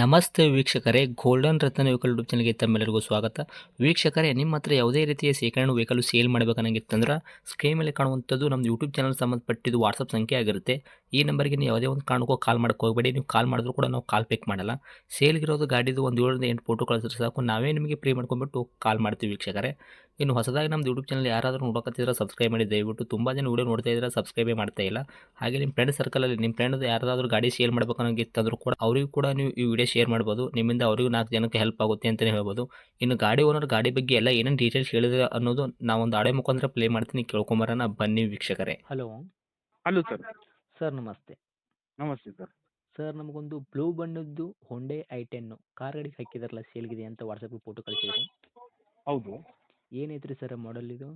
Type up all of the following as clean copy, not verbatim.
ನಮಸ್ತೆ ವೀಕ್ಷಕರೇ, ಗೋಲ್ಡನ್ ರತ್ನ vehicle YouTube ಚಾನಲ್ಗೆ ತಮ್ಮೆಲ್ಲರಿಗೂ ಸ್ವಾಗತ. ವೀಕ್ಷಕರೇ, ನಿಮ್ಮ ಹತ್ರ ಯಾವುದೇ ರೀತಿಯ ಶೇಖರಣೆ ವೆಹಿಕಲ್ ಸೇಲ್ ಮಾಡಬೇಕನ್ನಂಗಿತ್ತಂದ್ರೆ ಸ್ಕ್ರೀನ್ ಮೇಲೆ ಕಾಣುವಂಥದ್ದು ನಮ್ಮ ಯೂಟ್ಯೂಬ್ ಚಾನಲ್ ಸಂಬಂಧಪಟ್ಟಿದ್ದು ವಾಟ್ಸಪ್ ಸಂಖ್ಯೆ ಆಗಿರುತ್ತೆ. ಈ ನಂಬರ್ಗೆ ನೀವು ಯಾವುದೇ ಒಂದು ಕಾರಣಕ್ಕೂ ಕಾಲ್ ಮಾಡಕ್ಕೆ ಹೋಗಬೇಡಿ. ನೀವು ಕಾಲ್ ಮಾಡಿದ್ರು ಕೂಡ ನಾವು ಕಾಲ್ ಪಿಕ್ ಮಾಡಲ್ಲ. ಸೇಲ್ಗಿರೋದು ಗಾಡಿದು ಒಂದು 7ರಿಂದ 8 ಫೋಟೋ ಕಳಿಸಿದ್ರೆ ಸಾಕು, ನಾವೇ ನಿಮಗೆ ಪ್ರೀ ಮಾಡ್ಕೊಂಡ್ಬಿಟ್ಟು ಕಾಲ್ ಮಾಡ್ತೀವಿ ವೀಕ್ಷಕರೇ. ಇನ್ನು ಹೊಸದಾಗಿ ನಮ್ಮದು ಯೂಟ್ಯೂಬ್ ಚಾನಲ್ ಯಾರಾದರೂ ನೋಡಕತ್ತಿದ್ರೆ ಸಬ್ಸ್ಕ್ರೈಬ್ ಮಾಡಿ ದಯವಿಟ್ಟು. ತುಂಬ ಜನ ವೀಡಿಯೋ ನೋಡ್ತಾ ಇದ್ದಾರೆ, ಸಬ್ಸ್ಕ್ರೈಬೇ ಮಾಡ್ತಾ ಇಲ್ಲ. ಹಾಗೆ ನಿಮ್ಮ ಫ್ರೆಂಡ್ ಸರ್ಕಲಲ್ಲಿ ನಿಮ್ಮ ಫ್ರೆಂಡ್ ಯಾರಾದರೂ ಗಾಡಿ ಸೇಲ್ ಮಾಡ್ಬೇಕನ್ನೋಂಗಿತ್ತಂದ್ರೂ ಕೂಡ ಅವರಿಗೂ ಕೂಡ ನೀವು ಈ ವಿಡಿಯೋ ಶೇರ್ ಮಾಡ್ಬೋದು. ನಿಮ್ಮಿಂದ ಅವರಿಗೂ 4 ಜನಕ್ಕೆ ಹೆಲ್ಪ್ ಆಗುತ್ತೆ ಅಂತಲೇ ಹೇಳ್ಬೋದು. ಇನ್ನು ಗಾಡಿ ಓನರ್ ಗಾಡಿ ಬಗ್ಗೆ ಎಲ್ಲ ಏನೇನು ಡೀಟೇಲ್ಸ್ ಹೇಳಿದ್ರೆ ಅನ್ನೋದು ನಾವೊಂದು ಆಡಿಯೋ ಮುಖಾಂತರ ಪ್ಲೇ ಮಾಡ್ತೀನಿ, ಕೇಳ್ಕೊಂಬರೋಣ ಬನ್ನಿ ವೀಕ್ಷಕರೇ. Hello hello sir. ಸರ್, ನಮಸ್ತೆ. ನಮಸ್ತೆ ಸರ್. ಸರ್, ನಮಗೊಂದು ಬ್ಲೂ ಬಣ್ಣದ್ದು ಹೊಂಡೆ i10 ಕಾರ್ ಗಾಡಿಗೆ ಹಾಕಿದಾರಲ್ಲ, ಸೇಲ್ಗಿದೆ ಅಂತ ವಾಟ್ಸಪ್ಗೆ ಫೋಟೋ ಕಳಿಸಿದ್ರಿ. ಹೌದು ಏನೈತ್ರಿ ಸರ್ ಮಾಡೆಲ್ ಇದು?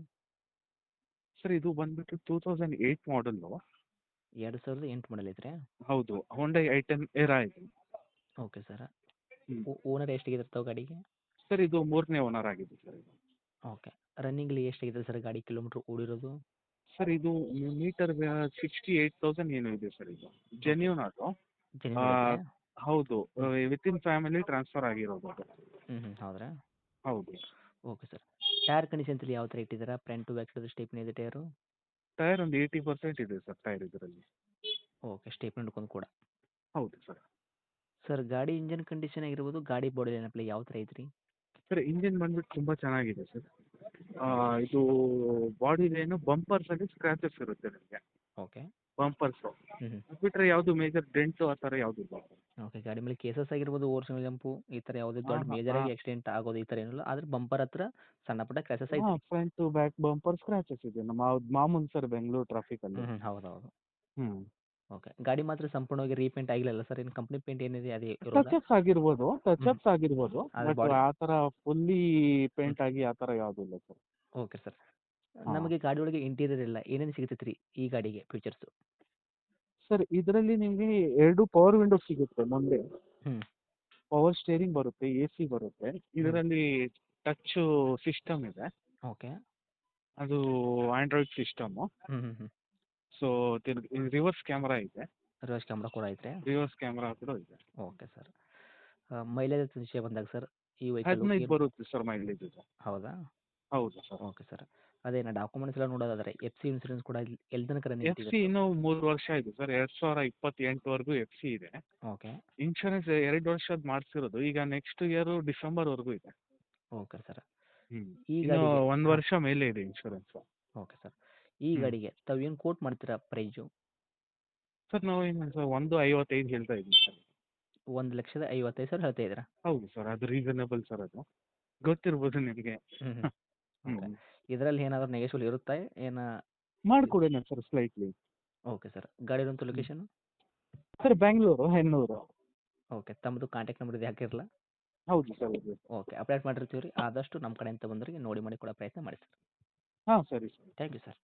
ಸರ್, ಇದು ಬಂದ್ಬಿಟ್ಟು 2008 ಮಾಡಲ್ಲು. 2008 ಮಾಡಲ್ ಐತ್ರಿ? ಹೌದು, ಹೊಂಡೈ i10 ಎರಾ ಇದೆ. Okay sir. ಹ್ಮ್. ಓನರ್ ಎಷ್ಟಾಗಿರ್ತಾವೆ ಗಾಡಿಗೆ? ಸರ್, ಇದು 3ನೇ ಓನರ್ ಆಗಿದೆ ಸರ್. ಇದು ಓಕೆ. ರನ್ನಿಂಗ್ಲಿ ಎಷ್ಟಾಗಿದೆ ಸರ್ ಗಾಡಿ ಕಿಲೋಮೀಟ್ರ್ ಓಡಿರೋದು? ಸರ್, ಇದು ಮೀಟರ್ 68,000 ಏನೋ ಇದೆ ಸರ್. ಇದು ಜೆನ್ಯೂನ್ ಅದು. ಜೆನ್ಯೂನ್ ಆ, ಆಗೈತ್ರಿ? ಹೌದು, ವಿತಿನ್ ಫ್ಯಾಮಿಲಿ ಟ್ರಾನ್ಸ್ಫರ್ ಆಗಿರೋದು ಅದು. ಹೌದ್ರಾ? ಹೌದು. Okay sir. ಟೈರ್ ಕಂಡೀಷನ್ಸಲ್ಲಿ ಯಾವ ಥರ ಇಟ್ಟಿದ್ದೀರಾ? ಫ್ರಂಟು ಬ್ಯಾಕ್ ಸೈಡ್ ಸ್ಟೆಪ್ನಿ ಇದೆ ಟೈರು? ಟೈರ್ ಒಂದು 80% ಇದೆ ಸರ್ ಟೈರ್ ಇದರಲ್ಲಿ. ಓಕೆ, ಸ್ಟೆಪ್ನಿ ಹಿಡ್ಕೊಂಡು ಕೂಡ. ಹೌದು ಸರ್. ಸರ್, ಗಾಡಿ ಇಂಜನ್ ಕಂಡೀಷನ್ ಆಗಿರ್ಬೋದು, ಗಾಡಿ ಬಾಡಿ ಏನಪ್ಪ ಯಾವ ಥರ ಐತ್ರಿ? ಸರ್, ಇಂಜಿನ್ ಬಂದ್ಬಿಟ್ಟು ತುಂಬ ಚೆನ್ನಾಗಿದೆ ಸರ್. ಇದು ಬಾಡಿ ಏನು ಬಂಪರ್ಸಲ್ಲಿ ಸ್ಕ್ರಾಚಸ್ ಇರುತ್ತೆ ನಿಮಗೆ. ಓಕೆ. ಬಂಪರ್ಸು ಹ್ಞೂ. ಬಿಟ್ಟರೆ ಯಾವುದು ಮೇಜರ್ ಡೆಂಟು ಆ ಥರ ಯಾವುದೂ ಇಲ್ಲ. ಓಕೆ. ಗಾಡಿ ಮೇಲೆ ಕೇಸಸ್ ಆಗಿರ್ಬೋದು, ಓವರ್ಸಿಂಗ್ ಜಂಪು ಈ ಥರ ಯಾವುದೇ ಹಾಂ ದೊಡ್ಡ ಹಾಂ ಮೇಜರಾಗಿ ಹಾಂ ಆಕ್ಸಿಡೆಂಟ್ ಆಗೋದು ಈ ಥರ ಏನಿಲ್ಲ. ಆದ್ರೆ ಬಂಪರ್ ಹತ್ರ ಸಣ್ಣ ಪುಟ್ಟ ಕ್ರ್ಯಾಸಸ್ ಹಾಂ ಐತ್ರಿ? Front to back bumper scratches ಇದೆ. ನಮ್ಮ ಮಾಮೂಲು ಸರ್ ಬೆಂಗಳೂರು ಟ್ರಾಫಿಕಲ್ಲಿ. ಹೌದೌದು. ಹ್ಞೂ. ಓಕೆ. ಗಾಡಿ ಮಾತ್ರ ಸಂಪೂರ್ಣವಾಗಿ ರೀಪೇಂಟ್ ಆಗಿಲ್ಲಲ್ಲ ಸರ್? ಏನು ಕಂಪ್ನಿ ಪೇಂಟ್ ಏನಿದೆ ಅದೇ ಇರೋದಾ? ಟಚಪ್ಸ್ ಆಗಿರ್ಬೋದು, ಟಚಪ್ಸ್ ಆಗಿರ್ಬೋದು, ಅದೇ ಬಟ್ ಬಾಡಿ. ಆ ಥರ ಫುಲ್ಲಿ ಪೇಂಟ್ ಆಗಿ ಆ ಥರ ಯಾವುದೂ ಇಲ್ಲ ಸರ್. Okay sir. ಹಾಂ ನಮಗೆ ಗಾಡಿ ಒಳಗೆ ಇಂಟೀರಿಯರ್ ಎಲ್ಲ ಏನೇನು ಸಿಗ್ತೈತೆ ರೀ ಈ ಗಾಡಿಗೆ ಫೀಚರ್ಸು? ಸರ್, ಇದರಲ್ಲಿ ನಿಮಗೆ 2 ಪವರ್ ವಿಂಡೋ ಸಿಗುತ್ತೆ ಮುಂದೆ. ಹ್ಞೂ. ಪವರ್ ಸ್ಟೇರಿಂಗ್ ಬರುತ್ತೆ, ಎ ಸಿ ಬರುತ್ತೆ. ಹ್ಞೂ. ಇದರಲ್ಲಿ ಟಚ್ ಸಿಸ್ಟಮ್ ಇದೆ. ಓಕೆ. ಅದು ಆಂಡ್ರಾಯ್ಡ್ ಸಿಸ್ಟಮು. ಹ್ಞೂ. ಸೊ ರಿವರ್ಸ್ ಕ್ಯಾಮ್ರಾ ಇದೆ. ರಿವರ್ಸ್ ಕ್ಯಾಮ್ರಾ ಕೂಡ ಐತ್ರಿ? ರಿವರ್ಸ್ ಕ್ಯಾಮ್ರಾ ಕೂಡ ಇದೆ. Okay sir. ಮೈಲೇಜ್ ವಿಷಯ ಬಂದಾಗ ಸರ್, ಈ ವೆಹಿಕಲ್ಲು 15 ಏನು? ಬರುತ್ತೆ ಸರ್ ಮೈಲೇಜ್ ಇದು. ಹೌದಾ? ಹೌದು ಸರ್. Okay sir. ಅದೇನು ಡಾಕ್ಯುಮೆಂಟ್ಸ್ ಎಲ್ಲ ನೋಡೋದಾದ್ರೆ ಎಫ್ ಸಿ ಇನ್ಸೂರೆನ್ಸ್ ಕೂಡ ಎಲ್ಲಿ ತನಕ ರನ್ನಿಂಗ್ ಎಫ್ ಸಿ ಇಟ್ಟಿದ್ದಾರೆ? ಇನ್ನೂ 3 ವರ್ಷ ಇದೆ ಸರ್. 2028ವರೆಗೂ ಎಫ್ ಸಿ ಇದೆ. ಓಕೆ. ಇನ್ಶೂರೆನ್ಸ್ 2 ವರ್ಷದ ಮಾಡಿಸಿರೋದು. ಈಗ ನೆಕ್ಸ್ಟ್ ಇಯರ್ ಡಿಸೆಂಬರ್ವರೆಗೂ ಇದೆ. Okay sir. ಹ್ಮ್. ಈ ಇನ್ನು ಗಾಡಿಗೆ 1 ಹಾಂ. ವರ್ಷ ಮೇಲೆ ಇದೆ ಇನ್ಶೂರೆನ್ಸ್. Okay sir. ಈ ಹ್ಮ್. ಗಾಡಿಗೆ ತಾವು ಏನು ಕೋಟ್ ಮಾಡ್ತೀರಾ ಪ್ರೈಸು? ಸರ್, ನಾವು ಏನು ಸರ್ 1.55 ಹೇಳ್ತಾ ಇದ್ದೀವಿ ಸರ್. 1,55,000 ಹೇಳ್ತಾ ಇದ್ದೀರಾ? ಹೌದು ಸರ್, ಅದು ರೀಸನೇಬಲ್ ಸರ್. ಅದು ಗೊತ್ತಿರ್ಬೋದು ನಿಮಗೆ. ಹ್ಞೂ. ಓಕೆ. ಹ್ಮ್. ಇದರಲ್ಲಿ ಏನಾದರೂ ನೆಗೆಶ್ವಲ್ ಇರುತ್ತಾ ಏನು? ಮಾಡ್ಕೊಡೋಣ ಸರ್ ಸ್ಲೈಟ್ಲಿ. Okay sir. ಗಾಡಿ ಇರುವಂಥ location? Sir, Bengaluru Hennur. Okay. ತಮ್ಮದು ಕಾಂಟ್ಯಾಕ್ಟ್ ನಂಬರ್ ಇದು ಹಾಕಿರಲ್ಲ? ಹೌದು ಸರ್. ಹೌದು. ಓಕೆ. ಅಪ್ಡೇಟ್ ಮಾಡಿರ್ತೀವಿ ರೀ. ಆದಷ್ಟು ನಮ್ಮ ಕಡೆಯಿಂದ ಬಂದವರಿಗೆ ನೋಡಿ ಮಾಡಿ ಕೊಡೋ ಪ್ರಯತ್ನ ಮಾಡಿ ಸರ್. ಹಾಂ, ಸರಿ ಸರ್. Thank you sir.